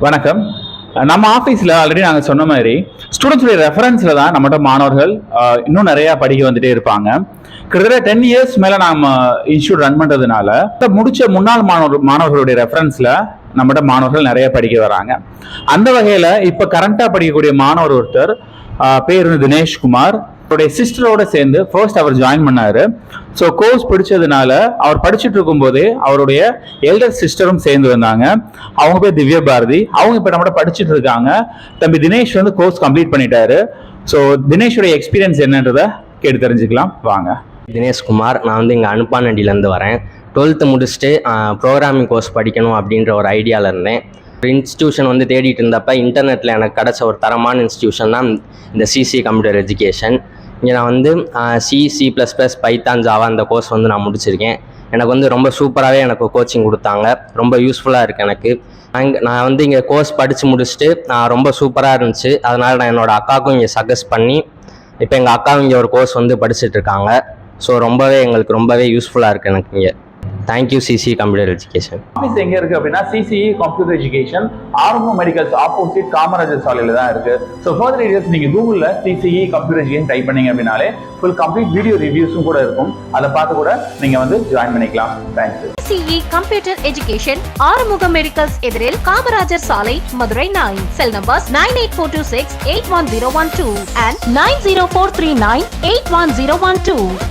வணக்கம். நம்ம ஆஃபீஸில் ஆல்ரெடி நாங்கள் சொன்ன மாதிரி ஸ்டூடெண்ட்ஸுடைய ரெஃபரன்ஸில் தான் நம்மகிட்ட மாணவர்கள் இன்னும் நிறையா படிக்க வந்துட்டே இருப்பாங்க. கிட்டத்தட்ட 10 இயர்ஸ் மேலே நாம் இன்ஸ்டியூட் ரன் பண்ணுறதுனால முடிச்ச முன்னாள் மாணவர்களுடைய ரெஃபரன்ஸில் நம்மகிட்ட மாணவர்கள் நிறைய படிக்க வராங்க. அந்த வகையில் இப்போ கரண்ட்டாக படிக்கக்கூடிய மாணவர் ஒருத்தர் பேர் தினேஷ்குமார். அவருடைய சிஸ்டரோட சேர்ந்து ஃபர்ஸ்ட் அவர் ஜாயின் பண்ணாரு. ஸோ கோர்ஸ் பிடிச்சதுனால அவர் படிச்சுட்டு இருக்கும் போதே அவருடைய எல்டர் சிஸ்டரும் சேர்ந்து வந்தாங்க. அவங்க பேர் திவ்ய பாரதி. அவங்க இப்போ நம்மகிட்ட படிச்சுட்டு இருக்காங்க. தம்பி தினேஷ் வந்து கோர்ஸ் கம்ப்ளீட் பண்ணிட்டாரு. ஸோ தினேஷோடைய எக்ஸ்பீரியன்ஸ் என்னன்றதை கேட்டு தெரிஞ்சுக்கலாம் வாங்க. தினேஷ்குமார், நான் வந்து இங்கே அனுப்பானடியிலேருந்து வரேன். 12th முடிச்சுட்டு ப்ரோக்ராமிங் கோர்ஸ் படிக்கணும் அப்படின்ற ஒரு ஐடியாவில் இருந்தேன். ஒரு இன்ஸ்டியூஷன் வந்து தேடிட்டு இருந்தப்போ இன்டர்நெட்டில் எனக்கு கிடச்ச ஒரு தரமான இன்ஸ்டியூஷன் தான் இந்த சிசி கம்ப்யூட்டர் எஜுகேஷன். இங்கே நான் வந்து C++, பைத்தான், ஜாவா அந்த கோர்ஸ் வந்து நான் முடிச்சிருக்கேன். எனக்கு வந்து ரொம்ப சூப்பராகவே எனக்கு கோச்சிங் கொடுத்தாங்க. ரொம்ப யூஸ்ஃபுல்லாக இருக்குது எனக்கு. நான் வந்து இங்கே கோர்ஸ் படித்து முடிச்சுட்டு ரொம்ப சூப்பராக இருந்துச்சு. அதனால் நான் என்னோடய அக்காவுக்கும் இங்கே சஜஸ்ட் பண்ணி இப்போ எங்கள் அக்காவும் இங்கே ஒரு கோர்ஸ் வந்து படிச்சுட்டு இருக்காங்க. ஸோ எங்களுக்கு ரொம்பவே யூஸ்ஃபுல்லாக இருக்குது எனக்கு இங்கே. Thank you CC computer education. Office எங்கே இருக்குது அப்படின்னா சிசிஇ கம்ப்யூட்டர் எஜுகேஷன், ஆர்மோ மெடிக்கல்ஸ் ஆப்போசிட் காமராஜர் சாலையில் தான் இருக்குது. ஸோ ஃபர்தர் டீடைல்ஸ் நீங்கள் கூகுளில் சிசிஇ கம்ப்யூட்டர் எஜுகேஷன் டைப் பண்ணீங்க அப்படின்னாலே ஃபுல் கம்ப்ளீட் வீடியோ ரிவ்யூஸும் கூட இருக்கும். அதை பார்த்து கூட நீங்கள் வந்து ஜாயின் பண்ணிக்கலாம். Thank you. CCE computer education, Arumugam medicals எதிரில் காமராஜர் சாலை, மதுரை 9. செல் நம்பர்ஸ் 98426 81012 and 90439 81012.